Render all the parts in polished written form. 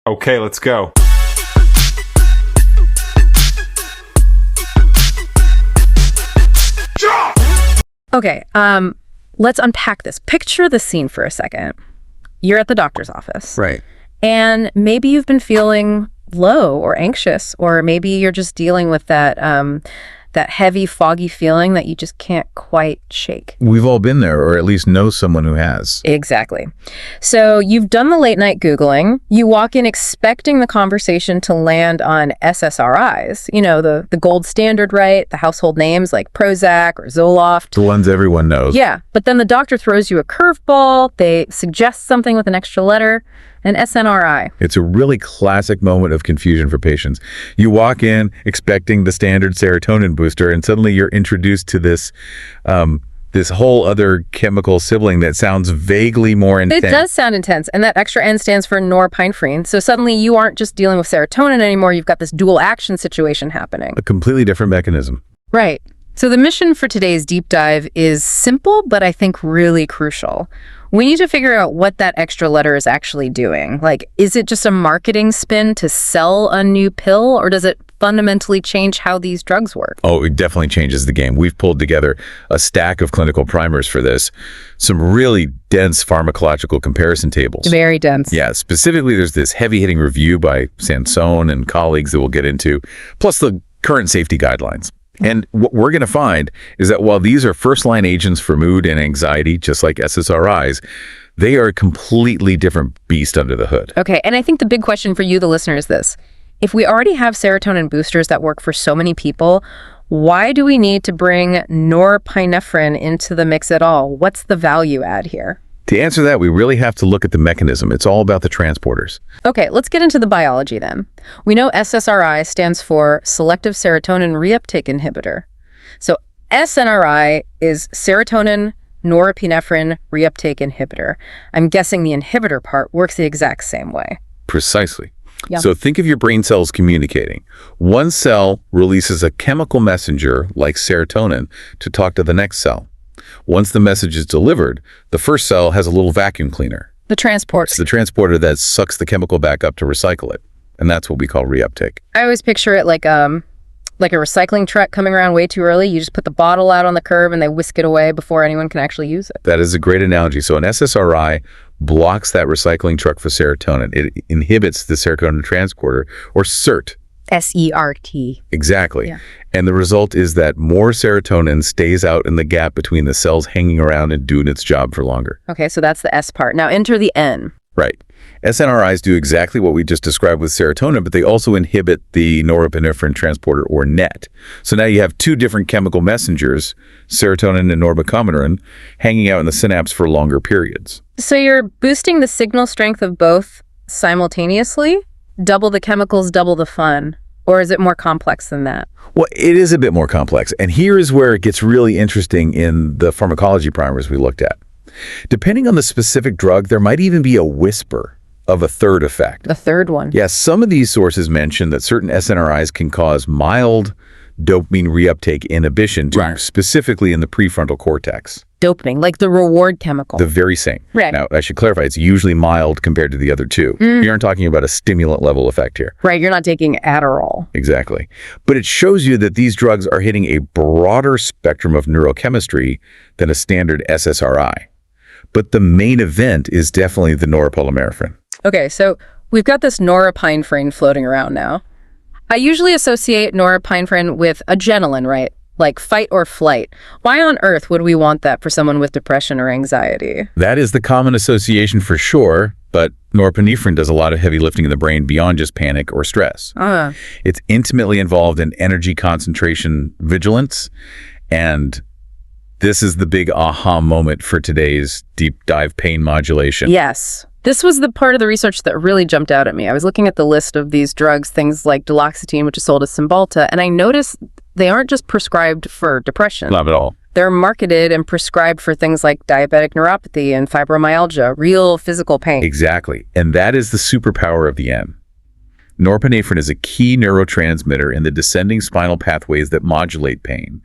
Okay, let's go. Okay, let's unpack this. Picture the scene for a second. You're at the doctor's office. Right. And maybe you've been feeling low or anxious, or maybe you're just dealing with that that heavy, foggy feeling that you just can't quite shake. We've all been there, or at least know someone who has. Exactly. So you've done the late night Googling. You walk in expecting the conversation to land on SSRIs, you know, the gold standard, right? The household names like Prozac or Zoloft. The ones everyone knows. Yeah, but then the doctor throws you a curveball. They suggest something with an extra letter, an SNRI. It's a really classic moment of confusion for patients. You walk in expecting the standard serotonin booster, and suddenly you're introduced to this this whole other chemical sibling that sounds vaguely more intense. It does sound intense, and that extra N stands for norepinephrine. So suddenly you aren't just dealing with serotonin anymore. You've got this dual action situation happening. A completely different mechanism. Right. So the mission for today's deep dive is simple, but I think really crucial. We need to figure out what that extra letter is actually doing. Like, is it just a marketing spin to sell a new pill, or does it fundamentally change how these drugs work? Oh, it definitely changes the game. We've pulled together a stack of clinical primers for this. Some really dense pharmacological comparison tables. Very dense. Yeah, specifically there's this heavy-hitting review by Sansone and colleagues that we'll get into, plus the current safety guidelines. And what we're going to find is that while these are first-line agents for mood and anxiety, just like SSRIs, they are a completely different beast under the hood. Okay, and I think the big question for you, the listener, is this. If we already have serotonin boosters that work for so many people, why do we need to bring norepinephrine into the mix at all? What's the value add here? To answer that, we really have to look at the mechanism. It's all about the transporters. Okay, let's get into the biology then. We know SSRI stands for selective serotonin reuptake inhibitor. So SNRI is serotonin-norepinephrine reuptake inhibitor. I'm guessing the inhibitor part works the exact same way. Precisely. Yeah. So think of your brain cells communicating. One cell releases a chemical messenger like serotonin to talk to the next cell. Once the message is delivered, the first cell has a little vacuum cleaner. The transport. It's the transporter that sucks the chemical back up to recycle it. And that's what we call reuptake. I always picture it like a recycling truck coming around way too early. You just put the bottle out on the curb and they whisk it away before anyone can actually use it. That is a great analogy. So an SSRI blocks that recycling truck for serotonin. It inhibits the serotonin transporter, or SERT. SERT. Exactly. Yeah. And the result is that more serotonin stays out in the gap between the cells hanging around and doing its job for longer. Okay, so that's the S part. Now enter the N. Right. SNRIs do exactly what we just described with serotonin, but they also inhibit the norepinephrine transporter, or NET. So now you have two different chemical messengers, serotonin and norepinephrine, hanging out in the synapse for longer periods. So you're boosting the signal strength of both simultaneously? Double the chemicals, double the fun? Or is it more complex than that? Well, it is a bit more complex. And here is where it gets really interesting in the pharmacology primers we looked at. Depending on the specific drug, there might even be a whisper of a third effect. The third one. Yes, some of these sources mention that certain SNRIs can cause mild dopamine reuptake inhibition, specifically in the prefrontal cortex. Dopamine, like the reward chemical. The very same. Right. Now, I should clarify, it's usually mild compared to the other two. You aren't talking about a stimulant level effect here. Right, you're not taking Adderall. Exactly. But it shows you that these drugs are hitting a broader spectrum of neurochemistry than a standard SSRI. But the main event is definitely the norepinephrine. Okay, so we've got this norepinephrine floating around now. I usually associate norepinephrine with adrenaline, right? Like fight or flight. Why on earth would we want that for someone with depression or anxiety? That is the common association for sure, but norepinephrine does a lot of heavy lifting in the brain beyond just panic or stress. It's intimately involved in energy concentration vigilance, and this is the big aha moment for today's deep dive pain modulation. Yes. This was the part of the research that really jumped out at me. I was looking at the list of these drugs, things like duloxetine, which is sold as Cymbalta, and I noticed they aren't just prescribed for depression. Not at all. They're marketed and prescribed for things like diabetic neuropathy and fibromyalgia, real physical pain. Exactly. And that is the superpower of the N. Norepinephrine is a key neurotransmitter in the descending spinal pathways that modulate pain.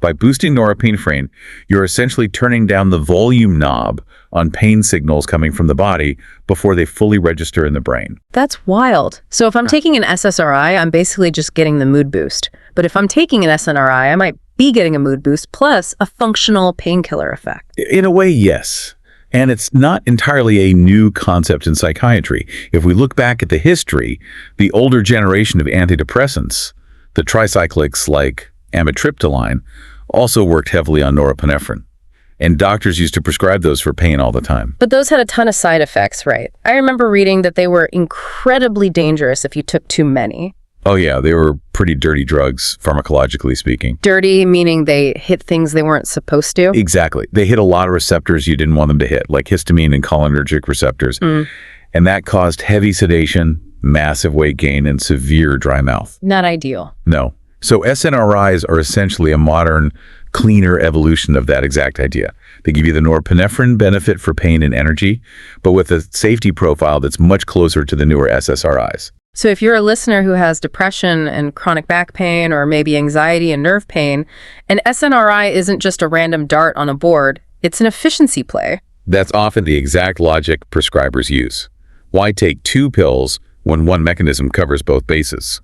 By boosting norepinephrine, you're essentially turning down the volume knob on pain signals coming from the body before they fully register in the brain. That's wild. So if I'm taking an SSRI, I'm basically just getting the mood boost. But if I'm taking an SNRI, I might be getting a mood boost plus a functional painkiller effect. In a way, yes. And it's not entirely a new concept in psychiatry. If we look back at the history, the older generation of antidepressants, the tricyclics like amitriptyline, also worked heavily on norepinephrine. And doctors used to prescribe those for pain all the time. But those had a ton of side effects, right? I remember reading that they were incredibly dangerous if you took too many. Oh yeah, they were pretty dirty drugs, pharmacologically speaking. Dirty meaning they hit things they weren't supposed to? Exactly. They hit a lot of receptors you didn't want them to hit, like histamine and cholinergic receptors. And that caused heavy sedation, massive weight gain, and severe dry mouth. Not ideal. No. So SNRIs are essentially a modern, cleaner evolution of that exact idea. They give you the norepinephrine benefit for pain and energy, but with a safety profile that's much closer to the newer SSRIs. So if you're a listener who has depression and chronic back pain or maybe anxiety and nerve pain, an SNRI isn't just a random dart on a board, it's an efficiency play. That's often the exact logic prescribers use. Why take two pills when one mechanism covers both bases?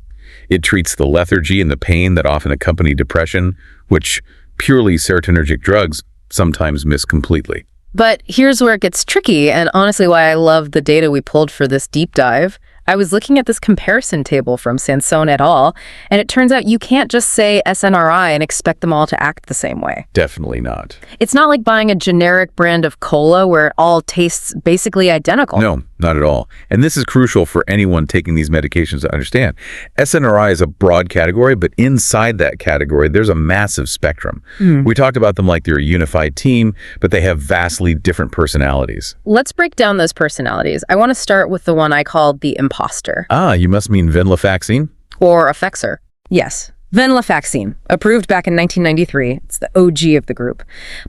It treats the lethargy and the pain that often accompany depression, which purely serotonergic drugs sometimes miss completely. But here's where it gets tricky, and honestly why I love the data we pulled for this deep dive. I was looking at this comparison table from Sansone et al., and it turns out you can't just say SNRI and expect them all to act the same way. Definitely not. It's not like buying a generic brand of cola where it all tastes basically identical. No, not at all. And this is crucial for anyone taking these medications to understand. SNRI is a broad category, but inside that category, there's a massive spectrum. We talked about them like they're a unified team, but they have vastly different personalities. Let's break down those personalities. I want to start with the one I called the imposter. Ah, you must mean venlafaxine? Or Effexor. Yes. Venlafaxine, approved back in 1993. It's the OG of the group.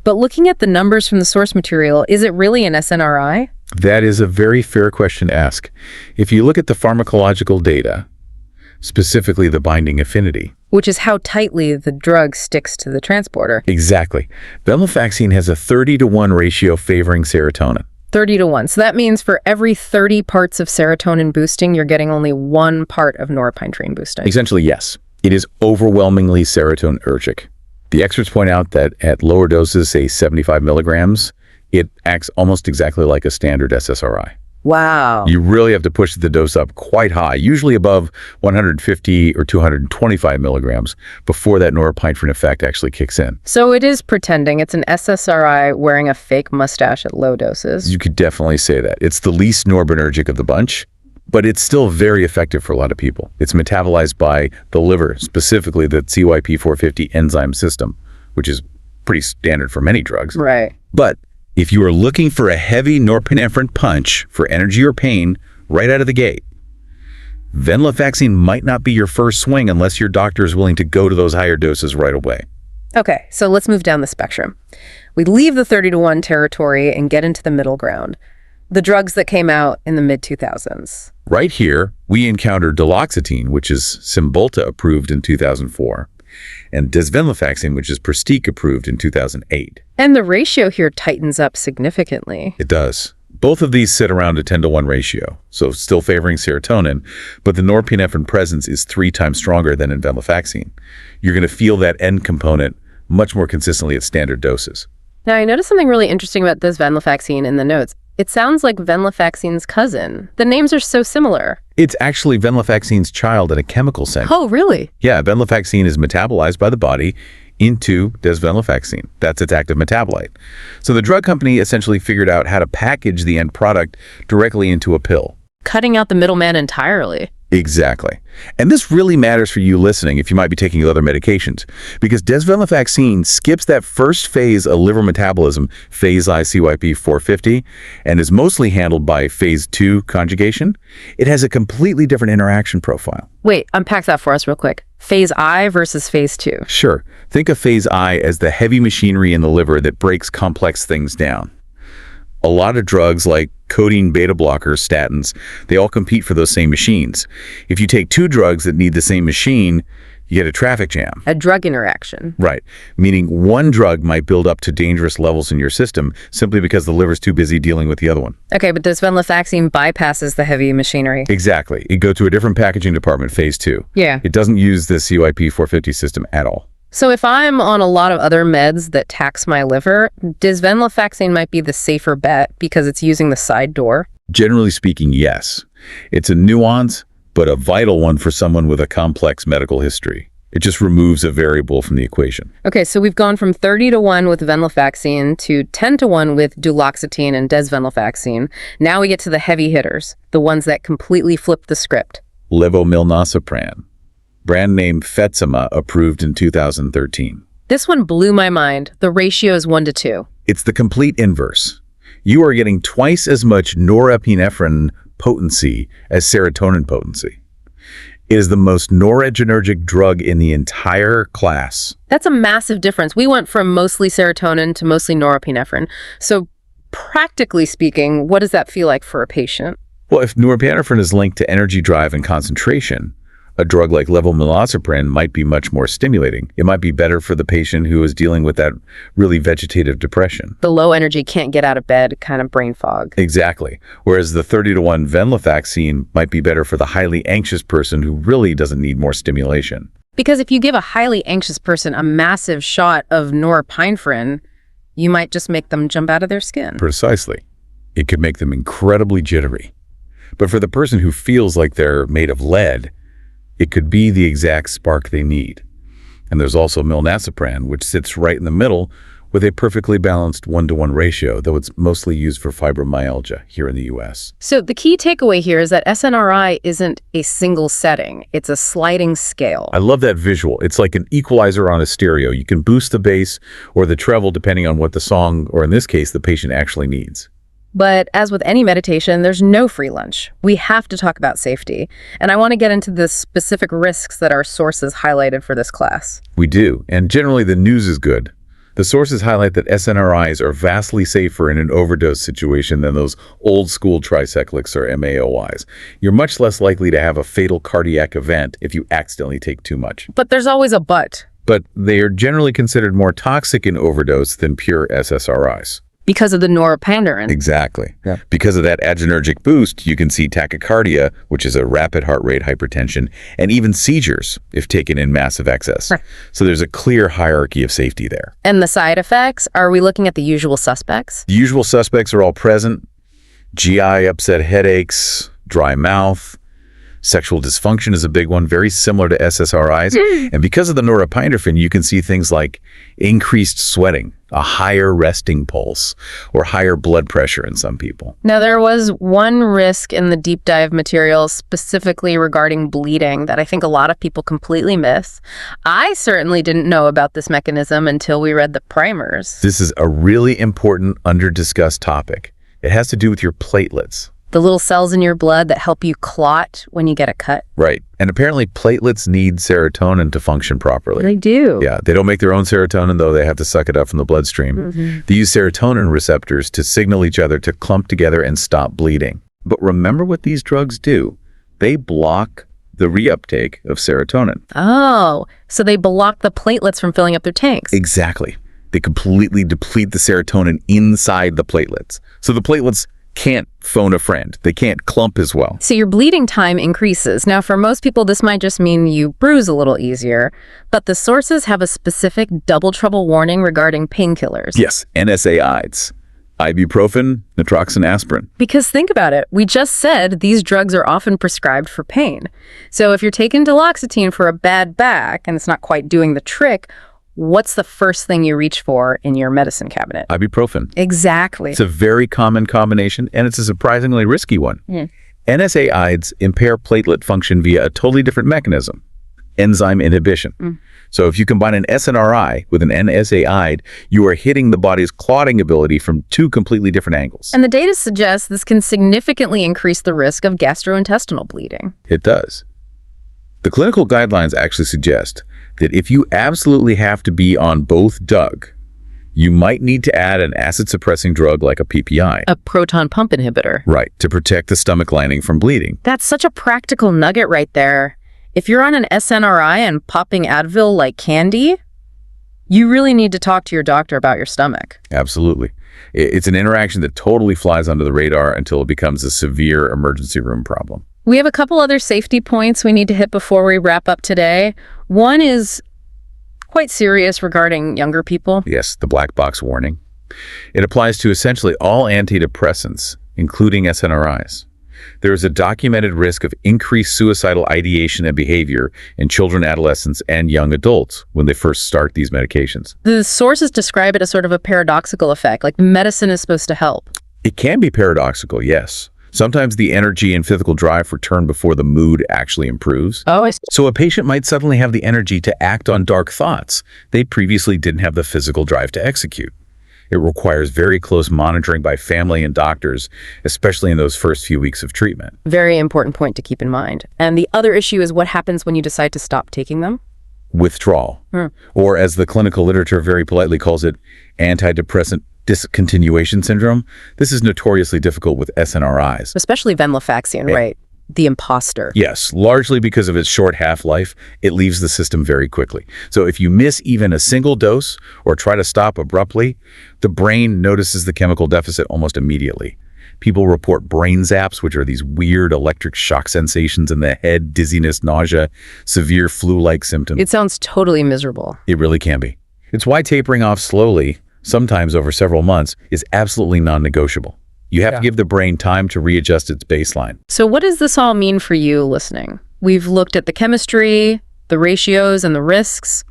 But looking at the numbers from the source material, is it really an SNRI? That is a very fair question to ask. If you look at the pharmacological data, specifically the binding affinity, which is how tightly the drug sticks to the transporter. Exactly. Venlafaxine has a 30-to-1 ratio favoring serotonin. 30-to-1. So that means for every 30 parts of serotonin boosting, you're getting only 1 part of norepinephrine boosting. Essentially, yes. It is overwhelmingly serotonergic. The experts point out that at lower doses, say 75 milligrams, it acts almost exactly like a standard SSRI. Wow. You really have to push the dose up quite high, usually above 150 or 225 milligrams before that norepinephrine effect actually kicks in. So it is pretending it's an SSRI wearing a fake mustache at low doses. You could definitely say that. It's the least noradrenergic of the bunch, but it's still very effective for a lot of people. It's metabolized by the liver, specifically the CYP450 enzyme system, which is pretty standard for many drugs. Right. But if you are looking for a heavy norepinephrine punch for energy or pain right out of the gate, venlafaxine might not be your first swing unless your doctor is willing to go to those higher doses right away. Okay, so let's move down the spectrum. We leave the 30-to-1 territory and get into the middle ground. The drugs that came out in the mid-2000s. Right here, we encounter duloxetine, which is Cymbalta approved in 2004. And desvenlafaxine, which is Pristiq approved in 2008. And the ratio here tightens up significantly. It does. Both of these sit around a 10-to-1 ratio, so still favoring serotonin, but the norepinephrine presence is 3 times stronger than in venlafaxine. You're going to feel that end component much more consistently at standard doses. Now, I noticed something really interesting about desvenlafaxine in the notes. It sounds like venlafaxine's cousin. The names are so similar. It's actually venlafaxine's child in a chemical sense. Oh, really? Yeah, venlafaxine is metabolized by the body into desvenlafaxine. That's its active metabolite. So the drug company essentially figured out how to package the end product directly into a pill. Cutting out the middleman entirely. Exactly. And this really matters for you listening if you might be taking other medications, because desvenlafaxine skips that first phase of liver metabolism, phase I CYP450, and is mostly handled by phase 2 conjugation. It has a completely different interaction profile. Wait, unpack that for us real quick. Phase I versus phase 2. Sure. Think of phase I as the heavy machinery in the liver that breaks complex things down. A lot of drugs like codeine beta blockers, statins, they all compete for those same machines. If you take two drugs that need the same machine, you get a traffic jam. A drug interaction. Right. Meaning one drug might build up to dangerous levels in your system simply because the liver's too busy dealing with the other one. Okay, but this venlafaxine bypasses the heavy machinery. Exactly. It goes to a different packaging department, phase 2. Yeah. It doesn't use the CYP 450 system at all. So if I'm on a lot of other meds that tax my liver, does venlafaxine might be the safer bet because it's using the side door? Generally speaking, yes. It's a nuance, but a vital one for someone with a complex medical history. It just removes a variable from the equation. Okay, so we've gone from 30-1 with venlafaxine to 10-1 with duloxetine and desvenlafaxine. Now we get to the heavy hitters, the ones that completely flip the script. Levomilnacipran, brand name Fetsima, approved in 2013. This one blew my mind. The ratio is 1-2. It's the complete inverse. You are getting twice as much norepinephrine potency as serotonin potency. It is the most noradrenergic drug in the entire class. That's a massive difference. We went from mostly serotonin to mostly norepinephrine. So practically speaking, what does that feel like for a patient? Well, if norepinephrine is linked to energy drive and concentration, a drug like levomilnacipran might be much more stimulating. It might be better for the patient who is dealing with that really vegetative depression. The low energy, can't get out of bed kind of brain fog. Exactly. Whereas the 30-1 venlafaxine might be better for the highly anxious person who really doesn't need more stimulation. Because if you give a highly anxious person a massive shot of norepinephrine, you might just make them jump out of their skin. Precisely. It could make them incredibly jittery. But for the person who feels like they're made of lead, it could be the exact spark they need. And there's also milnacipran, which sits right in the middle with a perfectly balanced 1-to-1 ratio, though it's mostly used for fibromyalgia here in the U.S. So the key takeaway here is that SNRI isn't a single setting. It's a sliding scale. I love that visual. It's like an equalizer on a stereo. You can boost the bass or the treble depending on what the song, or in this case, the patient actually needs. But as with any meditation, there's no free lunch. We have to talk about safety. And I want to get into the specific risks that our sources highlighted for this class. We do. And generally the news is good. The sources highlight that SNRIs are vastly safer in an overdose situation than those old school tricyclics or MAOIs. You're much less likely to have a fatal cardiac event if you accidentally take too much. But there's always a but. But they are generally considered more toxic in overdose than pure SSRIs. Because of the norepinephrine. Exactly. Yeah. Because of that adrenergic boost, you can see tachycardia, which is a rapid heart rate hypertension, and even seizures if taken in massive excess. Right. So there's a clear hierarchy of safety there. And the side effects, are we looking at the usual suspects? The usual suspects are all present. GI upset, headaches, dry mouth. Sexual dysfunction is a big one, very similar to SSRIs. And because of the norepinephrine, you can see things like increased sweating, a higher resting pulse, or higher blood pressure in some people. Now, there was one risk in the deep dive material specifically regarding bleeding that I think a lot of people completely miss. I certainly didn't know about this mechanism until we read the primers. This is a really important, under-discussed topic. It has to do with your platelets. The little cells in your blood that help you clot when you get a cut. Right. And apparently platelets need serotonin to function properly. They do. Yeah. They don't make their own serotonin, though. They have to suck it up from the bloodstream. They use serotonin receptors to signal each other to clump together and stop bleeding. But remember what these drugs do. They block the reuptake of serotonin. Oh, so they block the platelets from filling up their tanks. Exactly. They completely deplete the serotonin inside the platelets. So the platelets can't phone a friend. They can't clump as well. So your bleeding time increases. Now, for most people, this might just mean you bruise a little easier, but the sources have a specific double trouble warning regarding painkillers. Yes, NSAIDs, ibuprofen, naproxen, aspirin. Because think about it. We just said these drugs are often prescribed for pain. So if you're taking duloxetine for a bad back and it's not quite doing the trick, what's the first thing you reach for in your medicine cabinet? Ibuprofen. Exactly. It's a very common combination, and it's a surprisingly risky one. NSAIDs impair platelet function via a totally different mechanism, enzyme inhibition. So if you combine an SNRI with an NSAID, you are hitting the body's clotting ability from two completely different angles. And the data suggests this can significantly increase the risk of gastrointestinal bleeding. It does. The clinical guidelines actually suggest that if you absolutely have to be on both DUG, You might need to add an acid-suppressing drug like a PPI. A proton pump inhibitor. Right, to protect the stomach lining from bleeding. That's such a practical nugget right there. If you're on an SNRI and popping Advil like candy, you really need to talk to your doctor about your stomach. Absolutely. It's an interaction that totally flies under the radar until it becomes a severe emergency room problem. We have a couple other safety points we need to hit before we wrap up today. One is quite serious regarding younger people. Yes, the black box warning. It applies to essentially all antidepressants, including SNRIs. There is a documented risk of increased suicidal ideation and behavior in children, adolescents, and young adults when they first start these medications. The sources describe it as sort of a paradoxical effect, like medicine is supposed to help. It can be paradoxical, yes. Sometimes the energy and physical drive return before the mood actually improves. Oh, I see. So a patient might suddenly have the energy to act on dark thoughts they previously didn't have the physical drive to execute. It requires very close monitoring by family and doctors, especially in those first few weeks of treatment. Very important point to keep in mind. And the other issue is what happens when you decide to stop taking them? Withdrawal, or as the clinical literature very politely calls it, antidepressant discontinuation syndrome. This is notoriously difficult with SNRIs. Especially venlafaxine, right? The imposter. Yes, largely because of its short half-life, it leaves the system very quickly. So if you miss even a single dose or try to stop abruptly, the brain notices the chemical deficit almost immediately. People report brain zaps, which are these weird electric shock sensations in the head, dizziness, nausea, severe flu-like symptoms. It sounds totally miserable. It really can be. It's why tapering off slowly, sometimes over several months, is absolutely non-negotiable. You have to give the brain time to readjust its baseline. So what does this all mean for you listening? We've looked at the chemistry, the ratios, and the risks.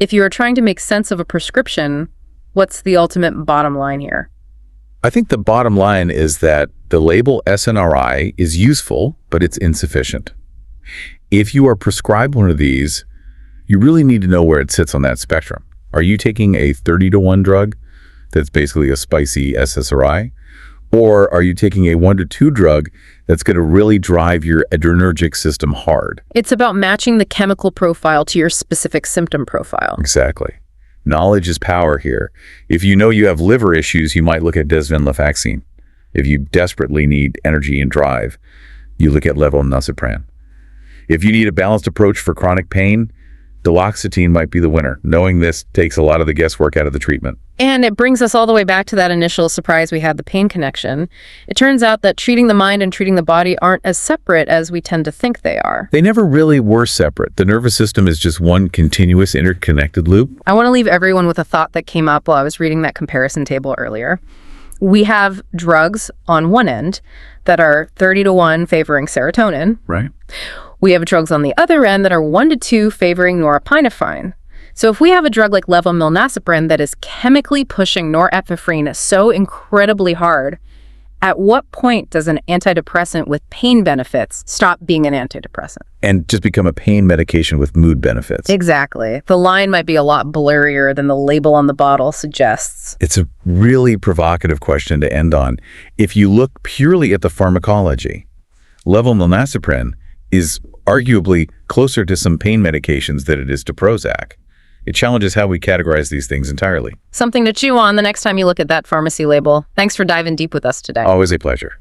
If you are trying to make sense of a prescription, what's the ultimate bottom line here? I think the bottom line is that the label SNRI is useful, but it's insufficient. If you are prescribed one of these, you really need to know where it sits on that spectrum. Are you taking a 30-to-1 drug that's basically a spicy SSRI? Or are you taking a 1-to-2 drug that's going to really drive your adrenergic system hard? It's about matching the chemical profile to your specific symptom profile. Exactly. Knowledge is power here. If you know you have liver issues, you might look at desvenlafaxine. If you desperately need energy and drive, you look at levonorepinephrine. If you need a balanced approach for chronic pain, duloxetine might be the winner. Knowing this takes a lot of the guesswork out of the treatment. And it brings us all the way back to that initial surprise we had, the pain connection. It turns out that treating the mind and treating the body aren't as separate as we tend to think they are. They never really were separate. The nervous system is just one continuous interconnected loop. I want to leave everyone with a thought that came up while I was reading that comparison table earlier. We have drugs on one end that are 30-to-1 favoring serotonin. Right. We have drugs on the other end that are 1-to-2 favoring norepinephrine. So if we have a drug like levonorepinephrine that is chemically pushing norepinephrine so incredibly hard, at what point does an antidepressant with pain benefits stop being an antidepressant? And just become a pain medication with mood benefits. Exactly. The line might be a lot blurrier than the label on the bottle suggests. It's a really provocative question to end on. If you look purely at the pharmacology, levonorepinephrine is arguably closer to some pain medications than it is to Prozac. It challenges how we categorize these things entirely. Something to chew on the next time you look at that pharmacy label. Thanks for diving deep with us today. Always a pleasure.